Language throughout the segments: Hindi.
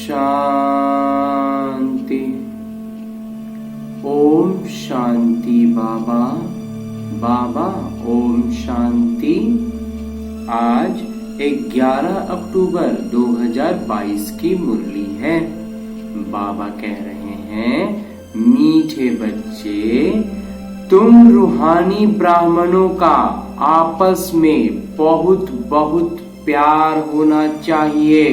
शांति। ओम शांति बाबा। बाबा ओम शांति। आज 11 अक्टूबर 2022 की मुरली है। बाबा कह रहे हैं, मीठे बच्चे, तुम रूहानी ब्राह्मणों का आपस में बहुत बहुत प्यार होना चाहिए।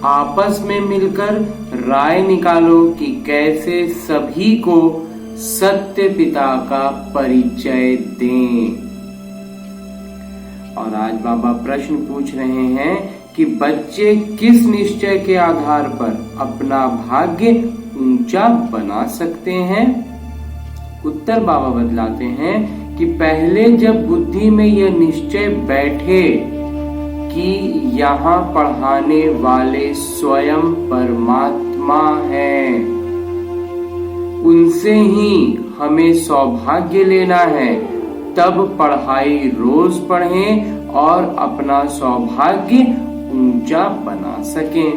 आपस में मिलकर राय निकालो कि कैसे सभी को सत्य पिता का परिचय दें। और आज बाबा प्रश्न पूछ रहे हैं कि बच्चे किस निश्चय के आधार पर अपना भाग्य ऊंचा बना सकते हैं। उत्तर बाबा बतलाते हैं कि पहले जब बुद्धि में यह निश्चय बैठे कि यहाँ पढ़ाने वाले स्वयं परमात्मा हैं, उनसे ही हमें सौभाग्य लेना है, तब पढ़ाई रोज पढ़ें और अपना सौभाग्य ऊंचा बना सकें।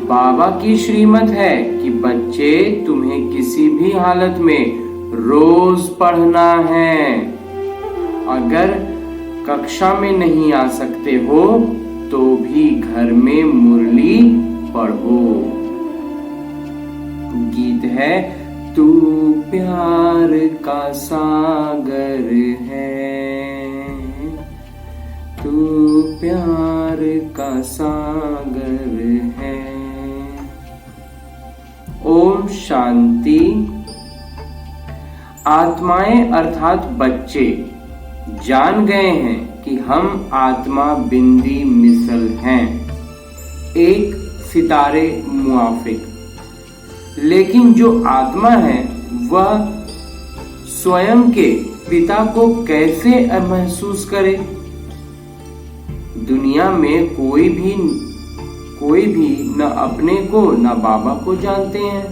बाबा की श्रीमत है कि बच्चे, तुम्हें किसी भी हालत में रोज पढ़ना है। अगर कक्षा में नहीं आ सकते हो तो भी घर में मुरली पढ़ो। गीत है, तू प्यार का सागर है, तू प्यार का सागर है। ओम शांति। आत्माएं अर्थात बच्चे जान गए हैं कि हम आत्मा बिंदी मिसल हैं, एक सितारे मुआफिक। लेकिन जो आत्मा है वह स्वयं के पिता को कैसे महसूस करे। दुनिया में कोई भी न अपने को न बाबा को जानते हैं।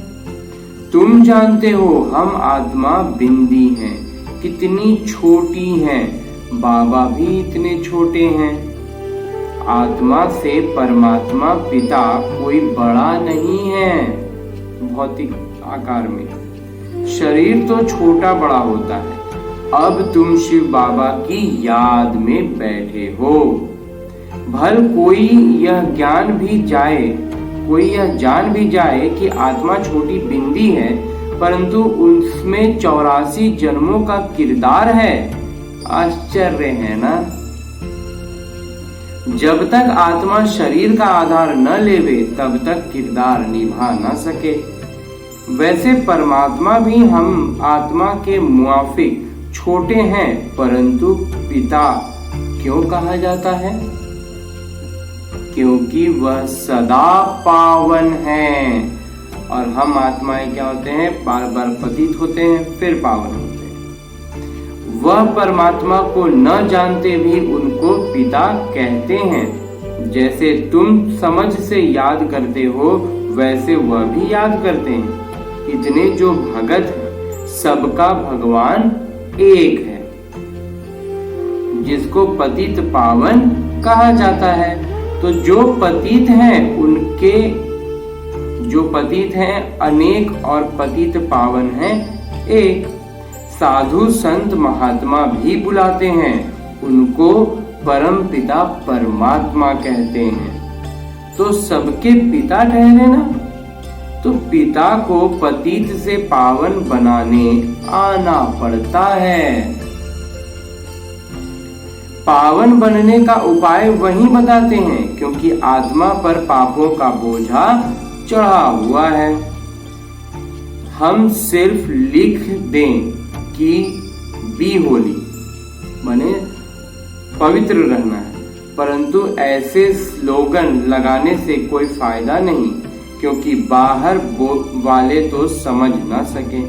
तुम जानते हो हम आत्मा बिंदी हैं, कितनी छोटी हैं। बाबा भी इतने छोटे हैं। आत्मा से परमात्मा पिता कोई बड़ा नहीं है। भौतिक आकार में शरीर तो छोटा बड़ा होता है। अब तुम शिव बाबा की याद में बैठे हो। भल कोई यह जान भी जाए कि आत्मा छोटी बिंदी है, परंतु उसमें 84 जन्मों का किरदार है। आश्चर्य है ना। जब तक आत्मा शरीर का आधार न लेवे तब तक किरदार निभा न सके। वैसे परमात्मा भी हम आत्मा के मुआफिक छोटे हैं, परंतु पिता क्यों कहा जाता है? क्योंकि वह सदा पावन है और हम आत्माएं क्या होते हैं? बार बार पतित होते हैं, फिर पावन होते हैं। वह परमात्मा को न जानते भी उनको पिता कहते हैं। जैसे तुम समझ से याद करते हो, वैसे वह भी याद करते हैं। इतने जो भगत हैं, सबका भगवान एक है, जिसको पतित पावन कहा जाता है। तो जो पतित हैं अनेक और पतित पावन हैं एक। साधु संत महात्मा भी बुलाते हैं, उनको परम पिता परमात्मा कहते हैं। तो सबके पिता ठहरे ना। तो पिता को पतित से पावन बनाने आना पड़ता है। पावन बनने का उपाय वही बताते हैं, क्योंकि आत्मा पर पापों का बोझा चढ़ा हुआ है। हम सिर्फ लिख दें कि बी होली माने पवित्र रहना है, परंतु ऐसे स्लोगन लगाने से कोई फायदा नहीं, क्योंकि बाहर वाले तो समझ ना सके।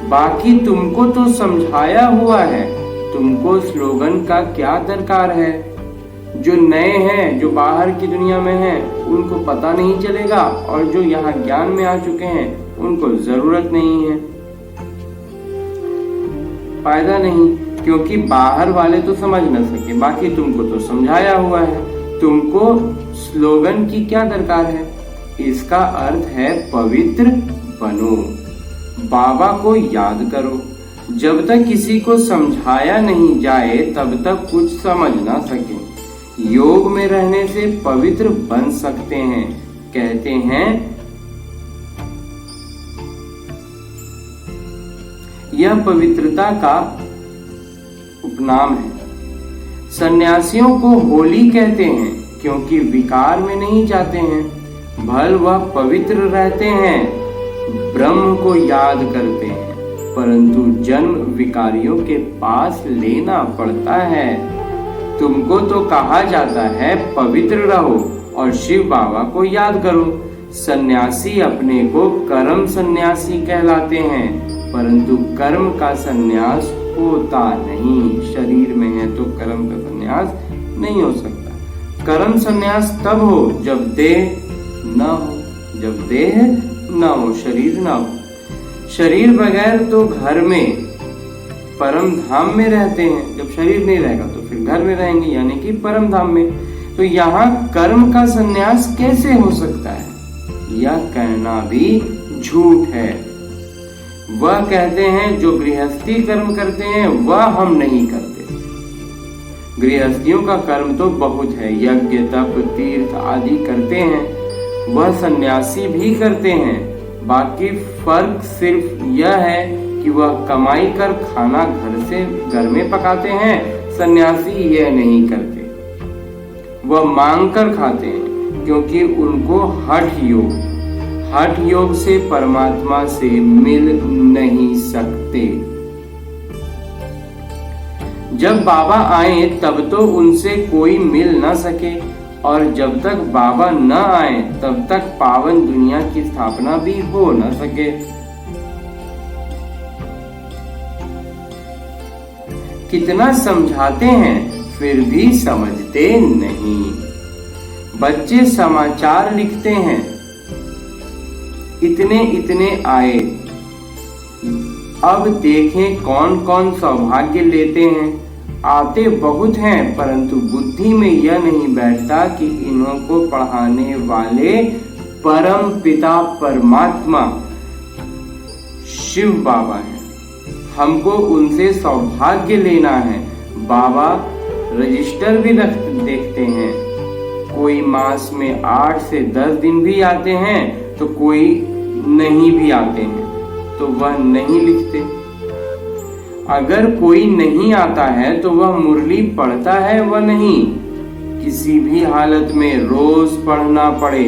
बाकी तुमको तो समझाया हुआ है, तुमको स्लोगन का क्या दरकार है। जो नए हैं, जो बाहर की दुनिया में हैं, उनको पता नहीं चलेगा, और जो यहाँ ज्ञान में आ चुके हैं उनको जरूरत नहीं है। फायदा नहीं, क्योंकि बाहर वाले तो समझ न सके, बाकी तुमको तो समझाया हुआ है। तुमको स्लोगन की क्या दरकार है? इसका अर्थ है पवित्र बनो, बाबा को याद करो। जब तक किसी को समझाया नहीं जाए तब तक कुछ समझ ना सके। योग में रहने से पवित्र बन सकते हैं। कहते हैं यह पवित्रता का उपनाम है। सन्यासियों को होली कहते हैं क्योंकि विकार में नहीं जाते हैं, भल वह पवित्र रहते हैं, ब्रह्म को याद करते हैं, परंतु जन्म विकारियों के पास लेना पड़ता है। तुमको तो कहा जाता है पवित्र रहो और शिव बाबा को याद करो। सन्यासी अपने को कर्म सन्यासी कहलाते हैं, परंतु कर्म का सन्यास होता नहीं। शरीर में है तो कर्म का सन्यास नहीं हो सकता। कर्म सन्यास तब हो जब देह न हो, जब देह न हो, शरीर न हो। शरीर बगैर तो घर में परम धाम में रहते हैं, जब शरीर नहीं रहेगा तो फिर घर में रहेंगे, यानी कि परम धाम में। तो यहाँ कर्म का सन्यास कैसे हो सकता है? यह कहना भी झूठ है। वह कहते हैं जो गृहस्थी कर्म करते हैं वह हम नहीं करते। गृहस्थियों का कर्म तो बहुत है, यज्ञ तप तीर्थ आदि करते हैं, वह सन्यासी भी करते हैं। बाकी फर्क सिर्फ यह है कि वह कमाई कर खाना घर में पकाते हैं, सन्यासी यह नहीं करते। वह मांग कर खाते हैं क्योंकि उनको हठ योग से परमात्मा से मिल नहीं सकते। जब बाबा आए तब तो उनसे कोई मिल न सके, और जब तक बाबा न आए तब तक पावन दुनिया की स्थापना भी हो न सके। कितना समझाते हैं फिर भी समझते नहीं। बच्चे समाचार लिखते हैं, इतने आए, अब देखें कौन कौन सौभाग्य लेते हैं। आते बहुत हैं परंतु बुद्धि में यह नहीं बैठता कि इन्हों को पढ़ाने वाले परम पिता परमात्मा शिव बाबा हैं। हमको उनसे सौभाग्य लेना है। बाबा रजिस्टर भी देखते हैं, कोई मास में 8 से 10 दिन भी आते हैं तो कोई नहीं भी आते हैं, तो वह नहीं लिखते। अगर कोई नहीं आता है तो वह मुरली पढ़ता है वह नहीं। किसी भी हालत में रोज पढ़ना पड़े,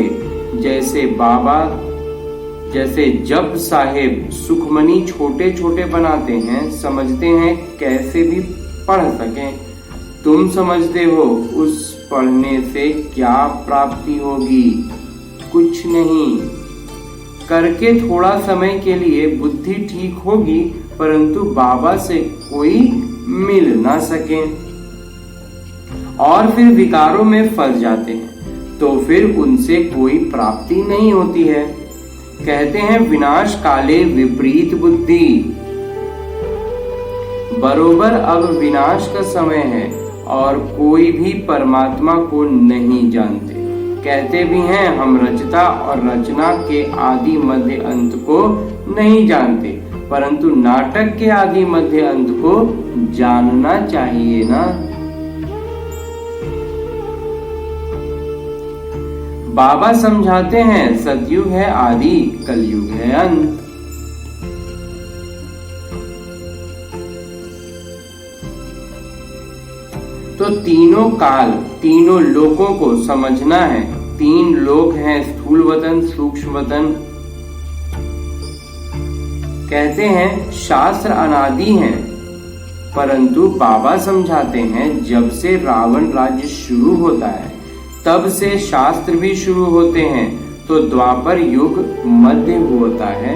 जैसे जब साहेब सुखमनी छोटे छोटे बनाते हैं, समझते हैं कैसे भी पढ़ सकें। तुम समझते हो उस पढ़ने से क्या प्राप्ति होगी? कुछ नहीं। करके थोड़ा समय के लिए बुद्धि ठीक होगी, परंतु बाबा से कोई मिल ना सके और फिर विकारों में फंस जाते हैं, तो फिर उनसे कोई प्राप्ति नहीं होती है। कहते हैं विनाश काले विपरीत बुद्धि। बरोबर अब विनाश का समय है और कोई भी परमात्मा को नहीं जानते। कहते भी हैं हम रचता और रचना के आदि मध्य अंत को नहीं जानते, परंतु नाटक के आदि मध्य अंत को जानना चाहिए ना। बाबा समझाते हैं सतयुग है आदि, कलयुग है अंत। तो तीनों काल, तीनों लोकों को समझना है। 3 लोक हैं, स्थूल वतन, सूक्ष्म वतन। कहते हैं शास्त्र अनादि हैं, परंतु बाबा समझाते हैं जब से रावण राज्य शुरू होता है तब से शास्त्र भी शुरू होते हैं। तो द्वापर युग मध्य होता है,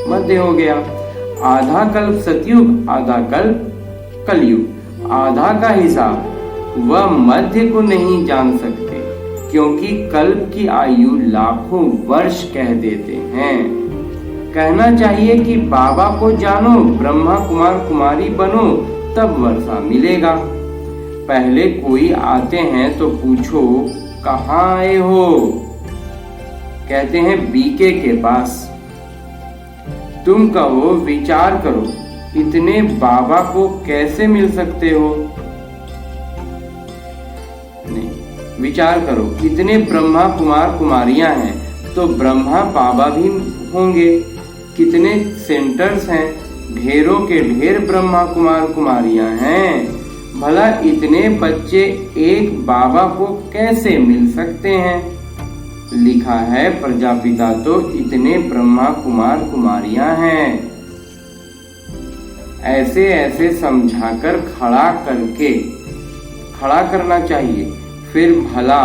मध्य हो गया। आधा कल्प सतयुग, आधा कल्प कलयुग। आधा का हिसाब वह मध्य को नहीं जान सकते, क्योंकि कल्प की आयु लाखों वर्ष कह देते हैं। कहना चाहिए कि बाबा को जानो, ब्रह्मा कुमार कुमारी बनो, तब वर्षा मिलेगा। पहले कोई आते हैं तो पूछो कहाँ आए हो? कहते हैं बीके के पास। तुम कहो, विचार करो, इतने बाबा को कैसे मिल सकते हो? नहीं, विचार करो, इतने ब्रह्मा कुमार कुमारियां हैं तो ब्रह्मा बाबा भी होंगे। कितने सेंटर्स हैं, ढेरों के ढेर ब्रह्मा कुमार कुमारियां हैं। भला इतने बच्चे एक बाबा को कैसे मिल सकते हैं? लिखा है प्रजापिता तो इतने ब्रह्मा कुमार कुमारियां हैं। ऐसे ऐसे समझाकर खड़ा करना चाहिए। फिर भला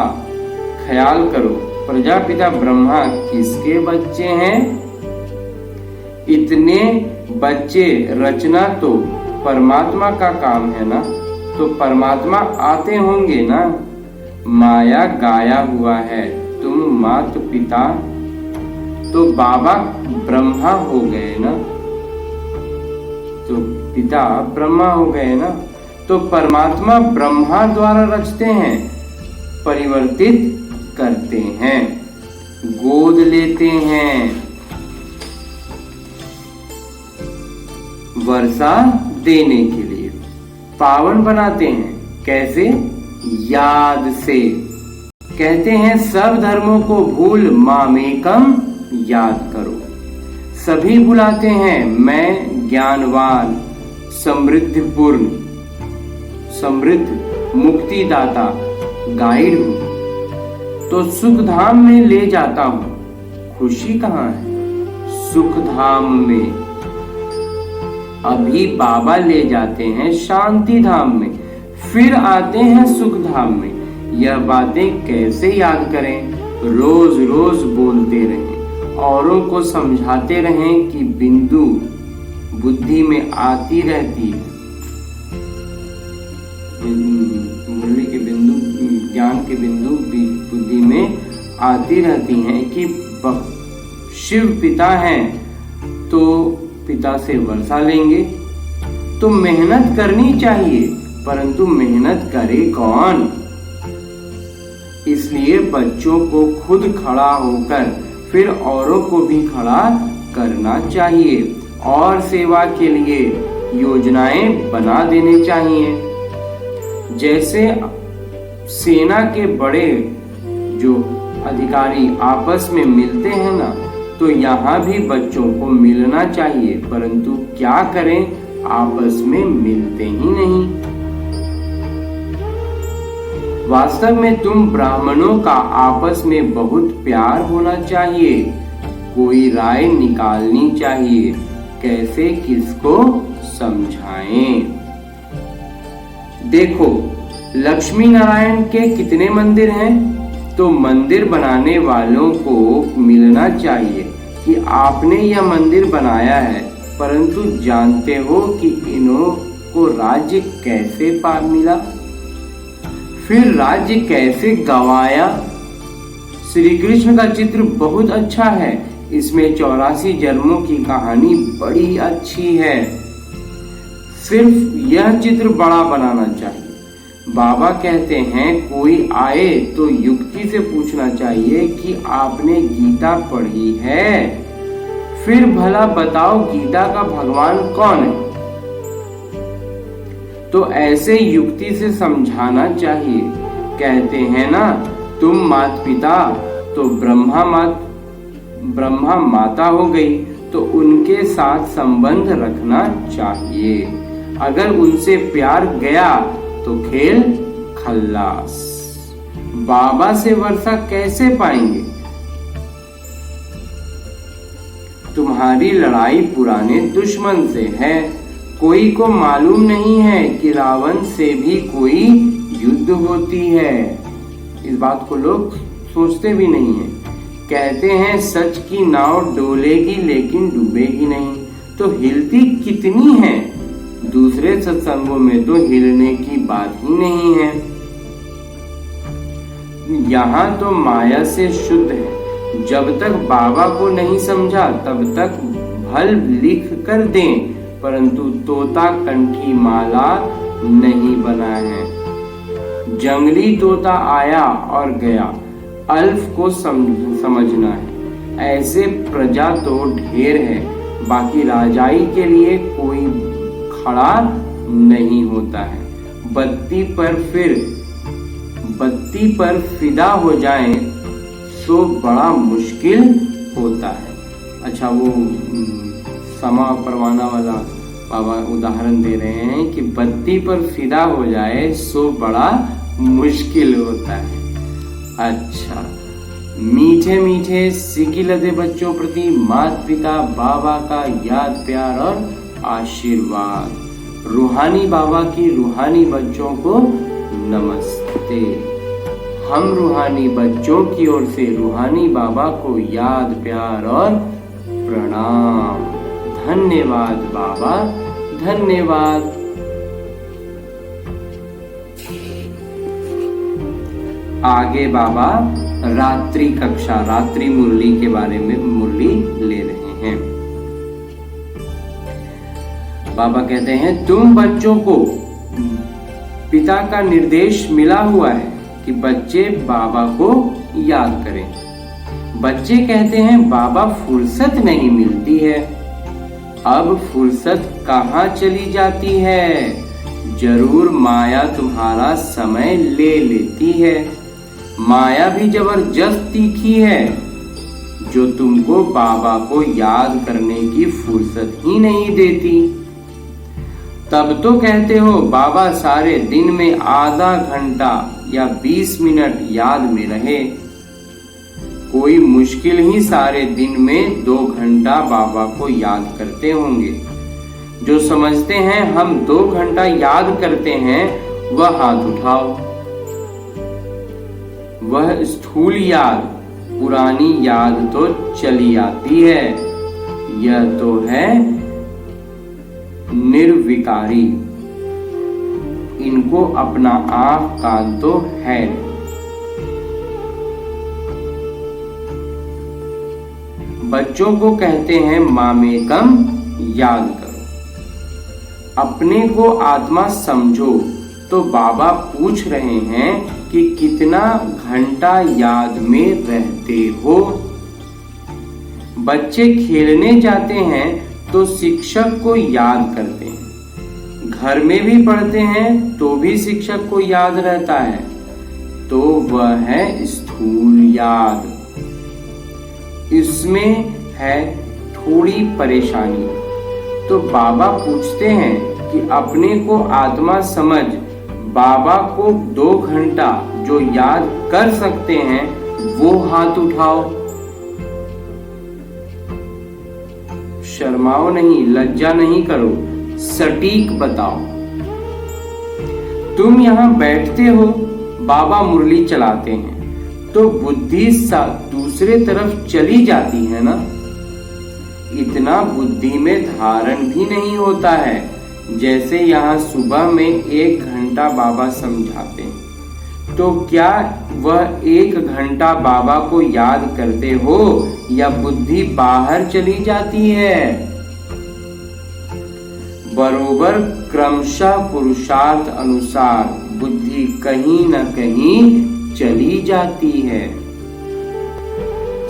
ख्याल करो, प्रजापिता ब्रह्मा किसके बच्चे हैं? इतने बच्चे रचना तो परमात्मा का काम है ना, तो परमात्मा आते होंगे ना। माया गाया हुआ है, तुम मात पिता, तो बाबा ब्रह्मा हो गए ना, तो पिता ब्रह्मा हो गए ना। तो परमात्मा ब्रह्मा द्वारा रचते हैं, परिवर्तित करते हैं, गोद लेते हैं, वर्षा देने के लिए, पावन बनाते हैं। कैसे? याद से। कहते हैं सब धर्मों को भूल मामेकम याद करो। सभी बुलाते हैं, मैं ज्ञानवान, समृद्धिपूर्ण, समृद्ध, मुक्तिदाता, गाइड हूं, तो सुख धाम में ले जाता हूं। खुशी कहाँ है? सुख धाम में। अभी बाबा ले जाते हैं शांति धाम में, फिर आते हैं सुख धाम में। यह बातें कैसे याद करें? रोज रोज बोलते रहें, औरों को समझाते रहें कि बिंदु बुद्धि में आती रहती है, मुरली के बिंदु, ज्ञान के बिंदु बुद्धि में आती रहती हैं कि शिव पिता हैं तो पिता से वर्षा लेंगे। तो मेहनत करनी चाहिए, परंतु मेहनत करे कौन? इसलिए बच्चों को खुद खड़ा होकर फिर औरों को भी खड़ा करना चाहिए और सेवा के लिए योजनाएं बना देने चाहिए। जैसे सेना के बड़े जो अधिकारी आपस में मिलते हैं ना, तो यहाँ भी बच्चों को मिलना चाहिए, परंतु क्या करें, आपस में मिलते ही नहीं। वास्तव में तुम ब्राह्मणों का आपस में बहुत प्यार होना चाहिए। कोई राय निकालनी चाहिए, कैसे किसको समझाएं। देखो, लक्ष्मी नारायण के कितने मंदिर हैं, तो मंदिर बनाने वालों को मिलना चाहिए कि आपने यह मंदिर बनाया है, परंतु जानते हो कि इन्हों को राज्य कैसे मिला, फिर राज्य कैसे गवाया। श्री कृष्ण का चित्र बहुत अच्छा है, इसमें 84 जन्मों की कहानी बड़ी अच्छी है। सिर्फ यह चित्र बड़ा बनाना चाहिए। बाबा कहते हैं कोई आए तो युक्ति से पूछना चाहिए कि आपने गीता पढ़ी है, फिर भला बताओ गीता का भगवान कौन है। तो ऐसे युक्ति से समझाना चाहिए। कहते हैं ना, तुम माता पिता, तो ब्रह्मा माता हो गई, तो उनके साथ संबंध रखना चाहिए। अगर उनसे प्यार गया तो खेल खल्लास। बाबा से वर्षा कैसे पाएंगे? तुम्हारी लड़ाई पुराने दुश्मन से है। कोई को मालूम नहीं है कि रावण से भी कोई युद्ध होती है। इस बात को लोग सोचते भी नहीं है। कहते हैं सच की नाव डोलेगी लेकिन डूबेगी नहीं, तो हिलती कितनी है। दूसरे सत्संगों में तो हिलने की बात ही नहीं है। यहाँ तो माया से शुद्ध है। जब तक बाबा को नहीं समझा तब तक भल लिख कर दें, परंतु तोता कंठी माला नहीं बना है। जंगली तोता आया और गया, अल्फ को समझना है। ऐसे प्रजा तो ढेर है, बाकी राजाई के लिए कोई खड़ा नहीं होता है। बत्ती पर फिदा हो जाए सो बड़ा मुश्किल होता है। अच्छा, वो समा परवाना वाला बाबा उदाहरण दे रहे हैं कि बत्ती पर फिदा हो जाए सो बड़ा मुश्किल होता है। अच्छा, मीठे मीठे सिकी लदे बच्चों प्रति माता पिता बाबा का याद प्यार और आशीर्वाद। रूहानी बाबा की रूहानी बच्चों को नमस्ते। हम रूहानी बच्चों की ओर से रूहानी बाबा को याद प्यार और प्रणाम। धन्यवाद बाबा, धन्यवाद। आगे बाबा रात्रि कक्षा, रात्रि मुरली के बारे में मुरली ले रहे हैं। बाबा कहते हैं, तुम बच्चों को पिता का निर्देश मिला हुआ है कि बच्चे बाबा को याद करें। बच्चे कहते हैं, बाबा फुर्सत नहीं मिलती है। अब फुर्सत कहाँ चली जाती है? जरूर माया तुम्हारा समय ले लेती है। माया भी जबरदस्त तीखी है, जो तुमको बाबा को याद करने की फुर्सत ही नहीं देती। तब तो कहते हो बाबा सारे दिन में आधा घंटा या 20 मिनट याद में रहे। कोई मुश्किल ही सारे दिन में 2 घंटा बाबा को याद करते होंगे। जो समझते हैं हम 2 घंटा याद करते हैं, वह हाथ उठाओ। वह स्थूल याद, पुरानी याद तो चली आती है। यह तो है निर्विकारी। इनको अपना आंख कान तो है। बच्चों को कहते हैं मामेकम याद करो। अपने को आत्मा समझो। तो बाबा पूछ रहे हैं कि कितना घंटा याद में रहते हो। बच्चे खेलने जाते हैं तो शिक्षक को याद करते हैं। घर में भी पढ़ते हैं तो भी शिक्षक को याद रहता है। तो वह है स्थूल याद। इसमें है थोड़ी परेशानी। तो बाबा पूछते हैं कि अपने को आत्मा समझ बाबा को 2 घंटा जो याद कर सकते हैं, वो हाथ उठाओ। शर्माओ नहीं, लज्जा नहीं करो, सटीक बताओ। तुम यहाँ बैठते हो, बाबा मुरली चलाते हैं, तो बुद्धि दूसरे तरफ चली जाती है ना। इतना बुद्धि में धारण भी नहीं होता है। जैसे यहाँ सुबह में 1 घंटा बाबा समझाते हैं, तो क्या वह 1 घंटा बाबा को याद करते हो या बुद्धि बाहर चली जाती है? बरोबर क्रमशः पुरुषार्थ अनुसार बुद्धि कहीं न कहीं चली जाती है।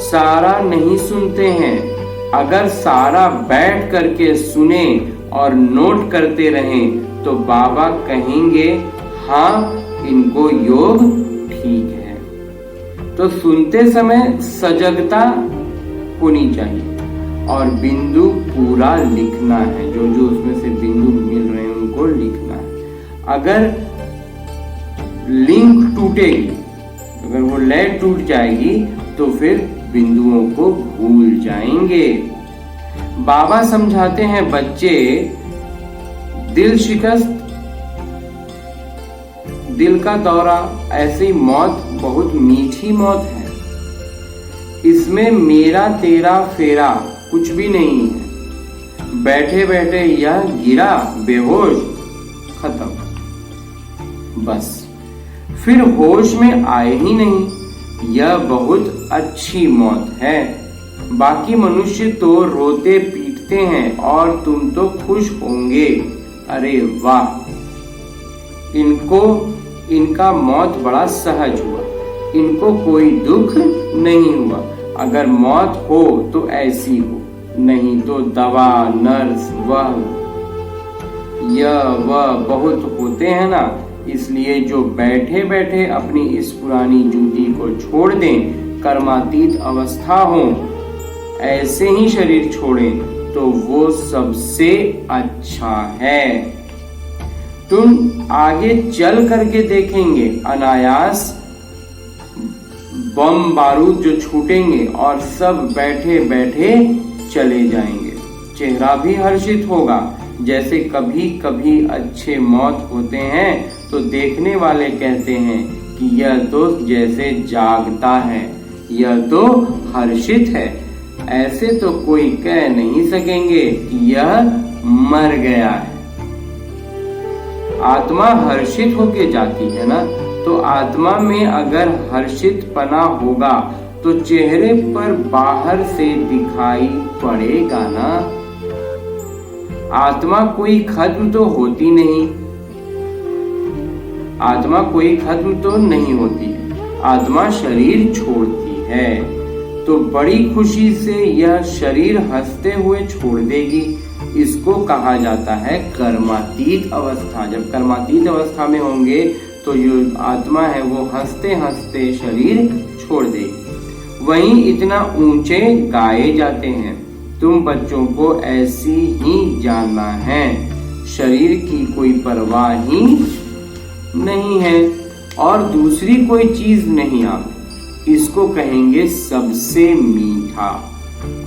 सारा नहीं सुनते हैं। अगर सारा बैठ करके सुने और नोट करते रहें तो बाबा कहेंगे हाँ, इनको योग ठीक है। तो सुनते समय सजगता होनी चाहिए और बिंदु पूरा लिखना है। जो जो उसमें से बिंदु मिल रहे हैं उनको लिखना है। अगर लिंक टूटेगी, अगर वो लय टूट जाएगी तो फिर बिंदुओं को भूल जाएंगे। बाबा समझाते हैं बच्चे, दिल शिकस्त, दिल का दौरा, ऐसी मौत बहुत मीठी मौत है। इसमें मेरा तेरा फेरा कुछ भी नहीं है। बैठे बैठे यह गिरा बेहोश, खत्म, बस फिर होश में आए ही नहीं। यह बहुत अच्छी मौत है। बाकी मनुष्य तो रोते पीटते हैं और तुम तो खुश होंगे। अरे वाह, इनको इनका मौत बड़ा सहज हुआ, इनको कोई दुख नहीं हुआ। अगर मौत हो तो ऐसी हो, नहीं तो दवा, नर्स, वह बहुत होते हैं ना। इसलिए जो बैठे बैठे अपनी इस पुरानी जूती को छोड़ दें, कर्मातीत अवस्था हो, ऐसे ही शरीर छोड़ें तो वो सबसे अच्छा है। तुम आगे चल करके देखेंगे, अनायास बम बारूद जो छूटेंगे और सब बैठे बैठे चले जाएंगे। चेहरा भी हर्षित होगा। जैसे कभी कभी अच्छे मौत होते हैं तो देखने वाले कहते हैं कि यह तो जैसे जागता है, यह तो हर्षित है। ऐसे तो कोई कह नहीं सकेंगे कि यह मर गया है। आत्मा हर्षित होके जाती है ना, तो आत्मा में अगर हर्षित पना होगा तो चेहरे पर बाहर से दिखाई पड़ेगा ना। आत्मा कोई खत्म तो होती नहीं, आत्मा कोई खत्म तो नहीं होती, आत्मा शरीर छोड़ती है। तो बड़ी खुशी से यह शरीर हंसते हुए छोड़ देगी। इसको कहा जाता है कर्मातीत अवस्था। जब कर्मातीत अवस्था में होंगे तो जो आत्मा है वो हंसते हंसते शरीर छोड़ देगी। वहीं इतना ऊंचे गाए जाते हैं। तुम बच्चों को ऐसी ही जानना है, शरीर की कोई परवाह ही नहीं है और दूसरी कोई चीज नहीं। आप इसको कहेंगे सबसे मीठा।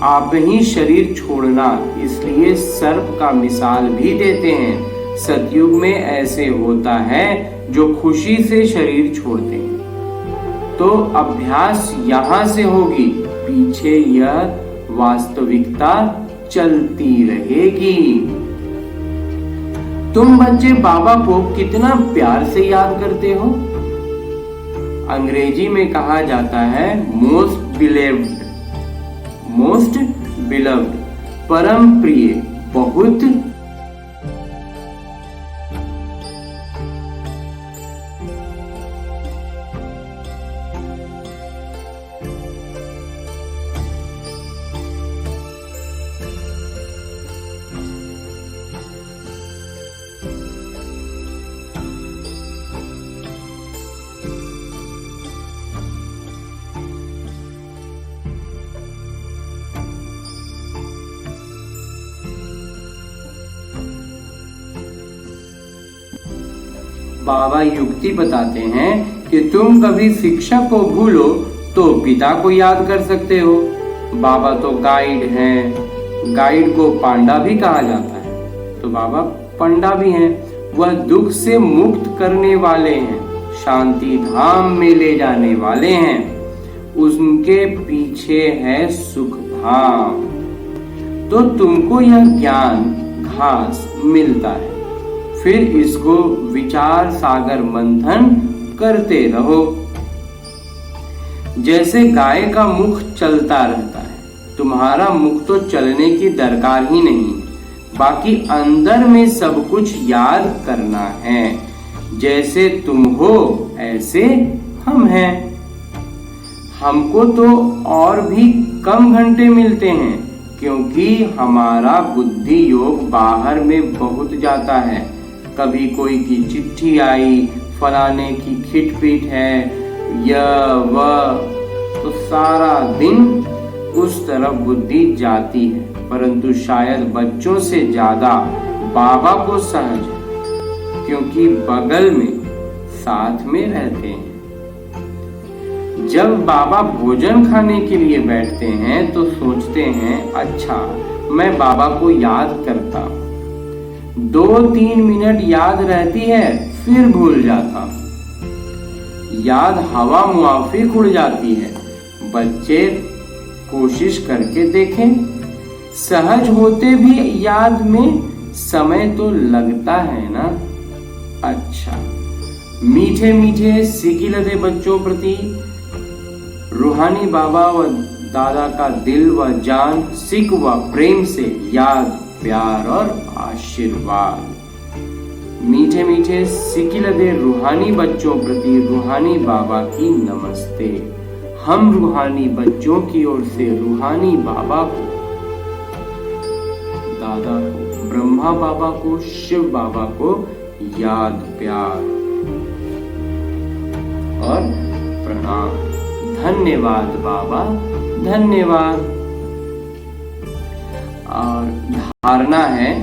आप ही शरीर छोड़ना, इसलिए सर्प का मिसाल भी देते हैं। सतयुग में ऐसे होता है जो खुशी से शरीर छोड़ते हैं। तो अभ्यास यहाँ से होगी, पीछे यह वास्तविकता चलती रहेगी। तुम बच्चे बाबा को कितना प्यार से याद करते हो। अंग्रेजी में कहा जाता है मोस्ट बिलव्ड, परम प्रिय, बहुत बाबा युक्ति बताते हैं कि तुम कभी शिक्षक को भूलो तो पिता को याद कर सकते हो। बाबा तो गाइड हैं, गाइड को पांडा भी कहा जाता है, तो बाबा पंडा भी हैं। वह दुख से मुक्त करने वाले हैं, शांति धाम में ले जाने वाले हैं। उनके पीछे है सुख धाम। तो तुमको यह ज्ञान घास मिलता है, फिर इसको विचार सागर मंथन करते रहो। जैसे गाय का मुख चलता रहता है, तुम्हारा मुख तो चलने की दरकार ही नहीं, बाकी अंदर में सब कुछ याद करना है। जैसे तुम हो ऐसे हम हैं। हमको तो और भी कम घंटे मिलते हैं, क्योंकि हमारा बुद्धि योग बाहर में बहुत जाता है। कभी कोई की चिट्ठी आई, फलाने की खिटपीट है, यह वह, तो सारा दिन उस तरफ बुद्धि जाती है। परंतु शायद बच्चों से ज्यादा बाबा को सहज है, क्योंकि बगल में साथ में रहते हैं। जब बाबा भोजन खाने के लिए बैठते हैं तो सोचते हैं, अच्छा मैं बाबा को याद करता हूं। 2-3 मिनट याद रहती है, फिर भूल जाता। याद हवा मुआफिक उड़ जाती है। बच्चे कोशिश करके देखें, सहज होते भी याद में समय तो लगता है ना। अच्छा, मीठे मीठे सिकी लदे बच्चों प्रति रूहानी बाबा व दादा का दिल व जान, सिक व प्रेम से याद, प्यार और आशीर्वाद। मीठे मीठे सिकिलदे रूहानी बच्चों प्रति रूहानी बाबा की नमस्ते। हम रूहानी बच्चों की ओर से रूहानी बाबा को, दादा को, ब्रह्मा बाबा को, शिव बाबा को याद, प्यार और प्रणाम। धन्यवाद बाबा, धन्यवाद। और धारणा है,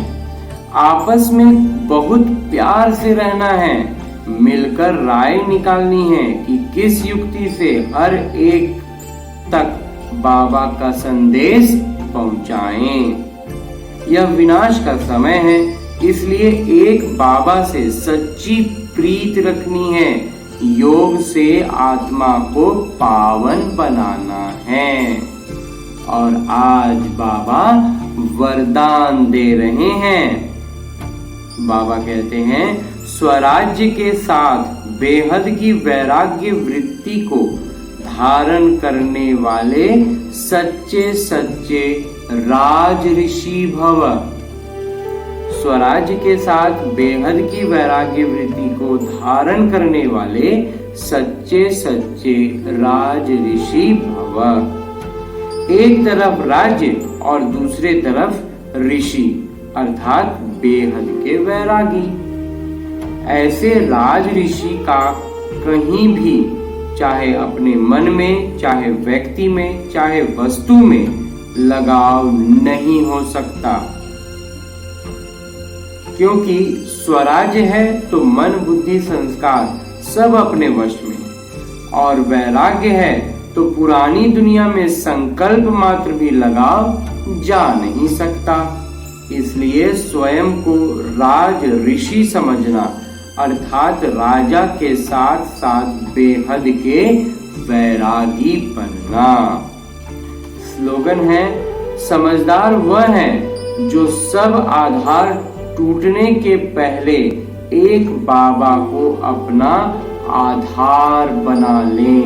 आपस में बहुत प्यार से रहना है, मिलकर राय निकालनी है कि किस युक्ति से हर एक तक बाबा का संदेश पहुंचाएं। यह विनाश का समय है, इसलिए एक बाबा से सच्ची प्रीत रखनी है। योग से आत्मा को पावन बनाना है। और आज बाबा वरदान दे रहे हैं। बाबा कहते हैं, स्वराज्य के साथ बेहद की वैराग्य वृत्ति को धारण करने वाले सच्चे सच्चे राज ऋषि भव। स्वराज्य के साथ बेहद की वैराग्य वृत्ति को धारण करने वाले सच्चे सच्चे राज ऋषि भव। एक तरफ राज्य और दूसरे तरफ ऋषि अर्थात बेहद के वैरागी। ऐसे राज ऋषि का कहीं भी, चाहे अपने मन में, चाहे व्यक्ति में, चाहे वस्तु में लगाव नहीं हो सकता, क्योंकि स्वराज्य है तो मन बुद्धि संस्कार सब अपने वश में, और वैराग्य है तो पुरानी दुनिया में संकल्प मात्र भी लगाव जा नहीं सकता। इसलिए स्वयं को राज ऋषि समझना अर्थात राजा के साथ साथ बेहद के वैरागी बनना। स्लोगन है, समझदार वह है जो सब आधार टूटने के पहले एक बाबा को अपना आधार बना ले।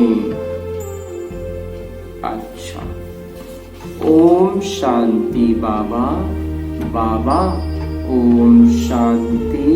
अच्छा, ओम शांति बाबा। बाबा ओम शांति।